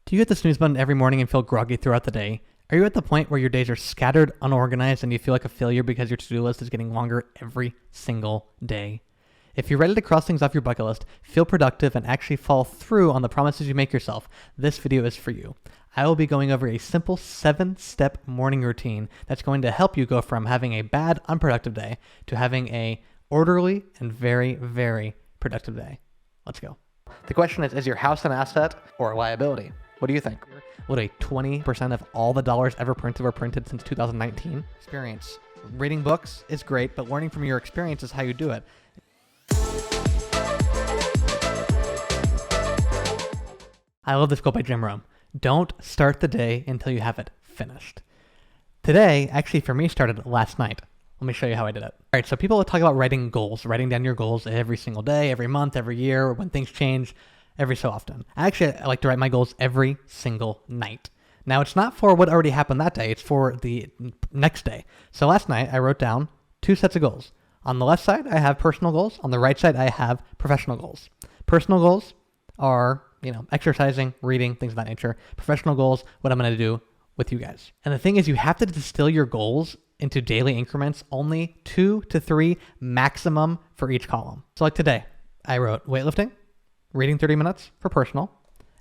Do you hit the snooze button every morning and feel groggy throughout the day? Are you at the point where your days are scattered, unorganized, and you feel like a failure because your to-do list is getting longer every single day? If you're ready to cross things off your bucket list, feel productive, and actually follow through on the promises you make yourself, this video is for you. I will be going over a simple 7-step morning routine that's going to help you go from having a bad, unproductive day to having a orderly and very, very productive day. Let's go. The question is your house an asset or a liability? What do you think? Would a 20% of all the dollars ever printed were printed since 2019? Experience. Reading books is great, but learning from your experience is how you do it. I love this quote by Jim Rohn. Don't start the day until you have it finished. Today, actually for me, started last night. Let me show you how I did it. All right, so people talk about writing goals, writing down your goals every single day, every month, every year, when things change, every so often. I like to write my goals every single night. Now, it's not for what already happened that day. It's for the next day. So last night, I wrote down 2 sets of goals. On the left side, I have personal goals. On the right side, I have professional goals. Personal goals are, exercising, reading, things of that nature. Professional goals, what I'm going to do with you guys. And the thing is, you have to distill your goals into daily increments, only 2 to 3 maximum for each column. So like today, I wrote weightlifting, reading 30 minutes for personal,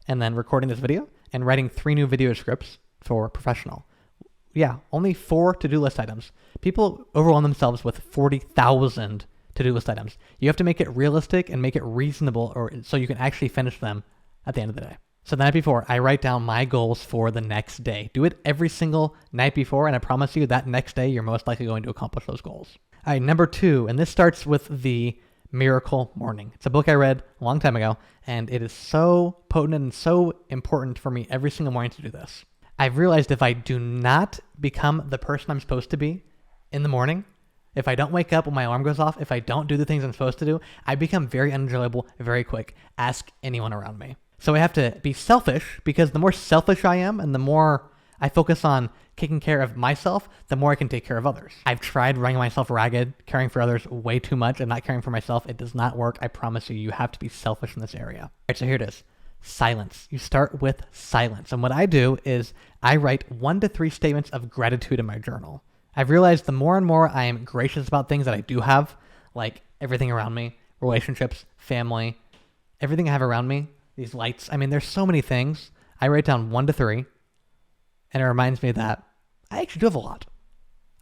and then recording this video and writing 3 new video scripts for professional. Yeah, only 4 to-do list items. People overwhelm themselves with 40,000 to-do list items. You have to make it realistic and make it reasonable so you can actually finish them at the end of the day. So the night before, I write down my goals for the next day. Do it every single night before, and I promise you that next day, you're most likely going to accomplish those goals. All right, number 2, and this starts with the Miracle Morning. It's a book I read a long time ago, and it is so potent and so important for me every single morning to do this. I've realized if I do not become the person I'm supposed to be in the morning, if I don't wake up when my alarm goes off, if I don't do the things I'm supposed to do, I become very unenjoyable very quick. Ask anyone around me. So I have to be selfish, because the more selfish I am and the more I focus on taking care of myself, the more I can take care of others. I've tried running myself ragged, caring for others way too much, and not caring for myself. It does not work. I promise you, you have to be selfish in this area. All right, so here it is. Silence. You start with silence. And what I do is I write 1 to 3 statements of gratitude in my journal. I've realized the more and more I am gracious about things that I do have, like everything around me, relationships, family, everything I have around me, these lights. There's so many things. I write down 1 to 3, and it reminds me that I actually do have a lot.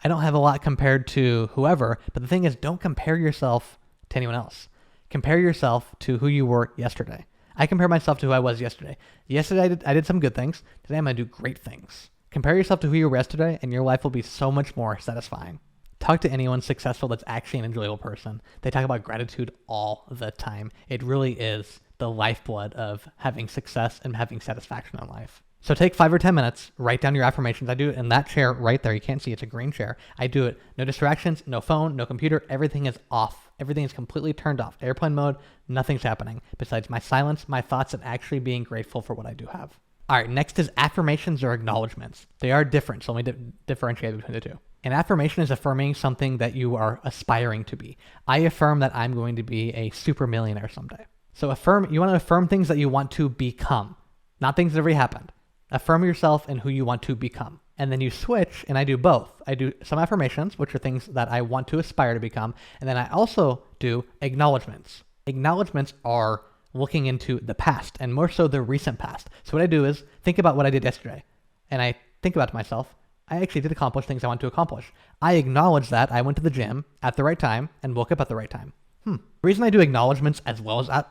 I don't have a lot compared to whoever, but the thing is, don't compare yourself to anyone else. Compare yourself to who you were yesterday. I compare myself to who I was yesterday. Yesterday, I did some good things. Today, I'm going to do great things. Compare yourself to who you were yesterday, and your life will be so much more satisfying. Talk to anyone successful that's actually an enjoyable person. They talk about gratitude all the time. It really is the lifeblood of having success and having satisfaction in life. So take 5 or 10 minutes, write down your affirmations. I do it in that chair right there. You can't see, it's a green chair. I do it. No distractions, no phone, no computer. Everything is off. Everything is completely turned off. Airplane mode, nothing's happening besides my silence, my thoughts, and actually being grateful for what I do have. All right, next is affirmations or acknowledgements. They are different, so let me differentiate between the two. An affirmation is affirming something that you are aspiring to be. I affirm that I'm going to be a super millionaire someday. So you want to affirm things that you want to become, not things that already happened. Affirm yourself and who you want to become. And then you switch, and I do both. I do some affirmations, which are things that I want to aspire to become, and then I also do acknowledgements. Acknowledgements are looking into the past, and more so the recent past. So what I do is think about what I did yesterday, and I think about to myself, I actually did accomplish things I want to accomplish. I acknowledge that I went to the gym at the right time and woke up at the right time. The reason I do acknowledgements as well as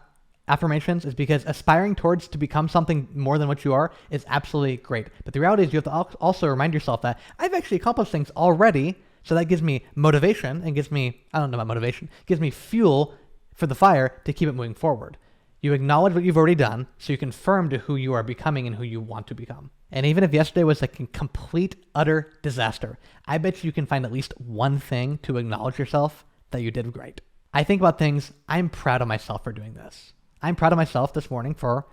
affirmations is because aspiring towards to become something more than what you are is absolutely great. But the reality is you have to also remind yourself that I've actually accomplished things already, so that gives me motivation and gives me, I don't know about motivation, gives me fuel for the fire to keep it moving forward. You acknowledge what you've already done so you confirm to who you are becoming and who you want to become. And even if yesterday was a complete, utter disaster, I bet you can find at least one thing to acknowledge yourself that you did great. I think about things, I'm proud of myself for doing this. I'm proud of myself this morning for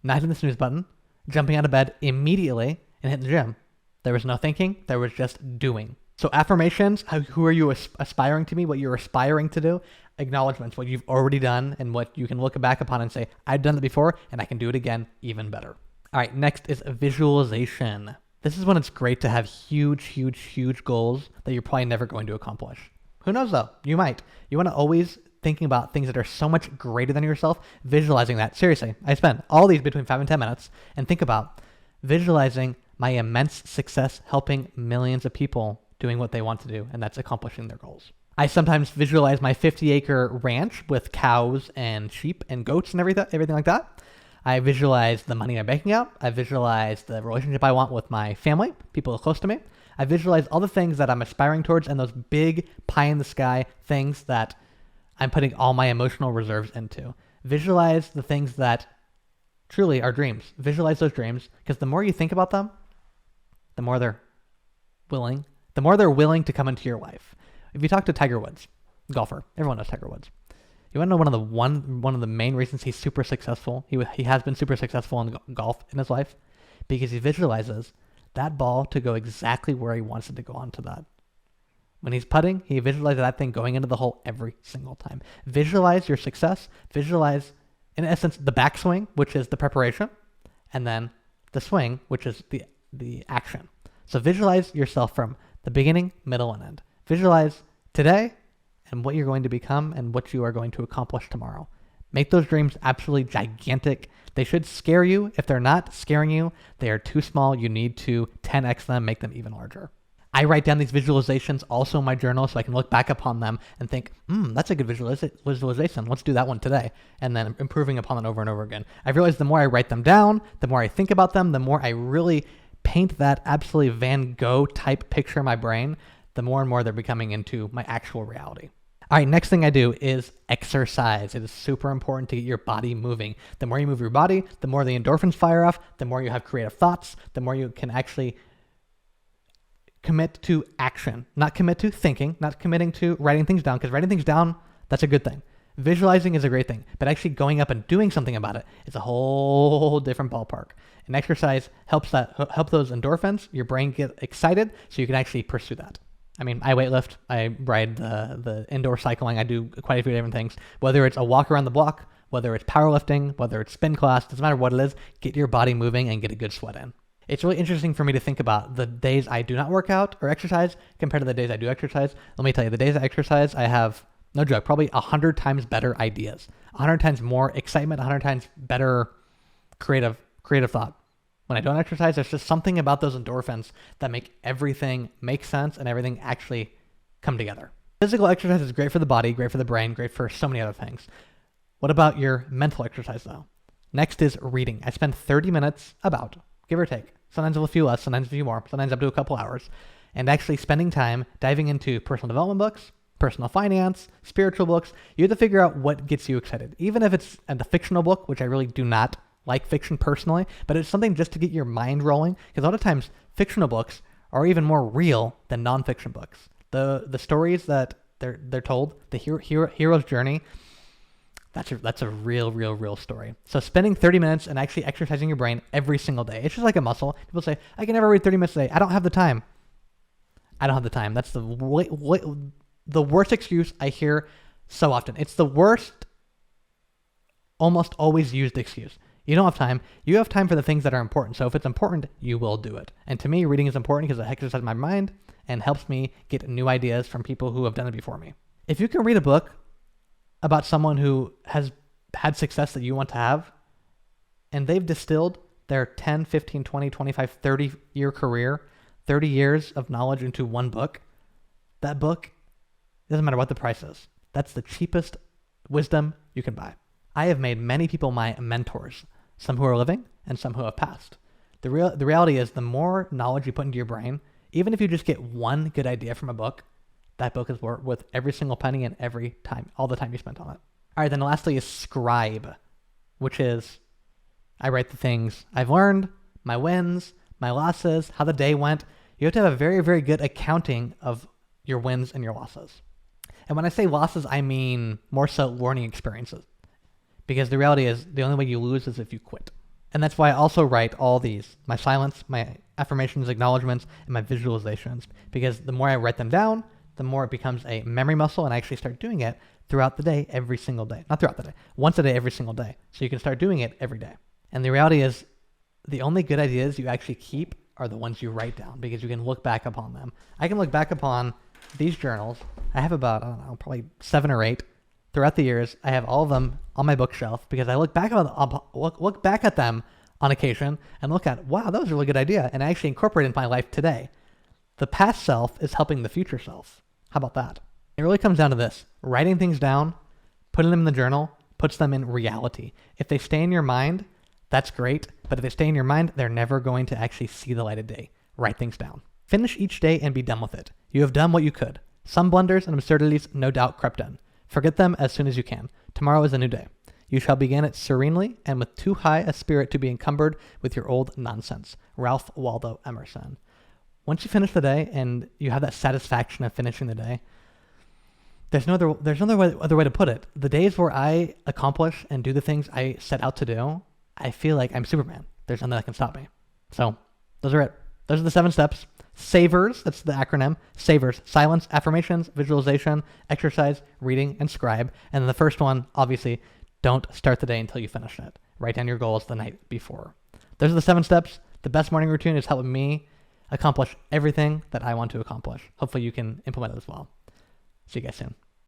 not hitting the snooze button, jumping out of bed immediately, and hitting the gym. There was no thinking, there was just doing. So affirmations, who are you aspiring to be, what you're aspiring to do. Acknowledgements, what you've already done and what you can look back upon and say, I've done it before and I can do it again even better. All right, next is visualization. This is when it's great to have huge goals that you're probably never going to accomplish. Who knows though? You might. You want to always thinking about things that are so much greater than yourself, visualizing that. Seriously, I spend all these between 5 and 10 minutes and think about visualizing my immense success helping millions of people doing what they want to do, and that's accomplishing their goals. I sometimes visualize my 50-acre ranch with cows and sheep and goats and everything like that. I visualize the money I'm banking out. I visualize the relationship I want with my family, people close to me. I visualize all the things that I'm aspiring towards and those big pie-in-the-sky things that I'm putting all my emotional reserves into. Visualize the things that truly are dreams. Visualize those dreams, because the more you think about them, the more they're willing to come into your life. If you talk to Tiger Woods, golfer, everyone knows Tiger Woods. You want to know one of the main reasons he's super successful? He has been super successful in golf in his life because he visualizes that ball to go exactly where he wants it to go onto that. When he's putting, he visualizes that thing going into the hole every single time. Visualize your success. Visualize, in essence, the backswing, which is the preparation, and then the swing, which is the action. So visualize yourself from the beginning, middle, and end. Visualize today and what you're going to become and what you are going to accomplish tomorrow. Make those dreams absolutely gigantic. They should scare you. If they're not scaring you, they are too small. You need to 10x them, make them even larger. I write down these visualizations also in my journal so I can look back upon them and think, that's a good visualization. Let's do that one today. And then improving upon it over and over again. I've realized the more I write them down, the more I think about them, the more I really paint that absolutely Van Gogh type picture in my brain, the more and more they're becoming into my actual reality. All right, next thing I do is exercise. It is super important to get your body moving. The more you move your body, the more the endorphins fire off, the more you have creative thoughts, the more you can actually commit to action, not commit to thinking, not committing to writing things down, because writing things down, that's a good thing. Visualizing is a great thing, but actually going up and doing something about it is a whole different ballpark. And exercise help those endorphins, your brain get excited, so you can actually pursue that. I mean, I weightlift, I ride the indoor cycling, I do quite a few different things. Whether it's a walk around the block, whether it's powerlifting, whether it's spin class, doesn't matter what it is, get your body moving and get a good sweat in. It's really interesting for me to think about the days I do not work out or exercise compared to the days I do exercise. Let me tell you, the days I exercise, I have, no joke, probably 100 times better ideas, 100 times more excitement, 100 times better creative thought. When I don't exercise, there's just something about those endorphins that make everything make sense and everything actually come together. Physical exercise is great for the body, great for the brain, great for so many other things. What about your mental exercise though? Next is reading. I spend 30 minutes about, give or take. Sometimes a few less, sometimes a few more, sometimes up to a couple hours. And actually spending time diving into personal development books, personal finance, spiritual books. You have to figure out what gets you excited. Even if it's the fictional book, which I really do not like fiction personally, but it's something just to get your mind rolling. Because a lot of times fictional books are even more real than nonfiction books. The stories that they're told, the hero's journey, that's a real story. So spending 30 minutes and actually exercising your brain every single day. It's just like a muscle. People say, I can never read 30 minutes a day. I don't have the time. That's the worst excuse I hear so often. It's the worst, almost always used excuse. You don't have time. You have time for the things that are important. So if it's important, you will do it. And to me, reading is important because it exercises my mind and helps me get new ideas from people who have done it before me. If you can read a book about someone who has had success that you want to have, and they've distilled their 10, 15, 20, 25, 30-year career, 30 years of knowledge into one book, that book, doesn't matter what the price is. That's the cheapest wisdom you can buy. I have made many people my mentors, some who are living and some who have passed. The reality is the more knowledge you put into your brain, even if you just get one good idea from a book, that book is worth every single penny and every time, all the time you spent on it. All right, then lastly is Scribe, which is I write the things I've learned, my wins, my losses, how the day went. You have to have a very, very good accounting of your wins and your losses. And when I say losses, I mean more so learning experiences. Because the reality is the only way you lose is if you quit. And that's why I also write all these, my silence, my affirmations, acknowledgements, and my visualizations. Because the more I write them down, the more it becomes a memory muscle, and I actually start doing it throughout the day, every single day. Not throughout the day, once a day, every single day. So you can start doing it every day. And the reality is the only good ideas you actually keep are the ones you write down, because you can look back upon them. I can look back upon these journals. I have about, I don't know, probably 7 or 8 throughout the years. I have all of them on my bookshelf because I look back at them on occasion and look at, wow, that was a really good idea, and I actually incorporate it into my life today. The past self is helping the future self. How about that? It really comes down to this. Writing things down, putting them in the journal, puts them in reality. If they stay in your mind, that's great, but if they stay in your mind, they're never going to actually see the light of day. Write things down. Finish each day and be done with it. You have done what you could. Some blunders and absurdities no doubt crept in. Forget them as soon as you can. Tomorrow is a new day. You shall begin it serenely and with too high a spirit to be encumbered with your old nonsense. Ralph Waldo Emerson. Once you finish the day and you have that satisfaction of finishing the day, there's no other way to put it. The days where I accomplish and do the things I set out to do, I feel like I'm Superman. There's nothing that can stop me. So those are it. Those are the 7 steps. SAVERS, that's the acronym. SAVERS, silence, affirmations, visualization, exercise, reading, and scribe. And then the first one, obviously, don't start the day until you finish it. Write down your goals the night before. Those are the 7 steps. The best morning routine is helping me accomplish everything that I want to accomplish. Hopefully you can implement it as well. See you guys soon.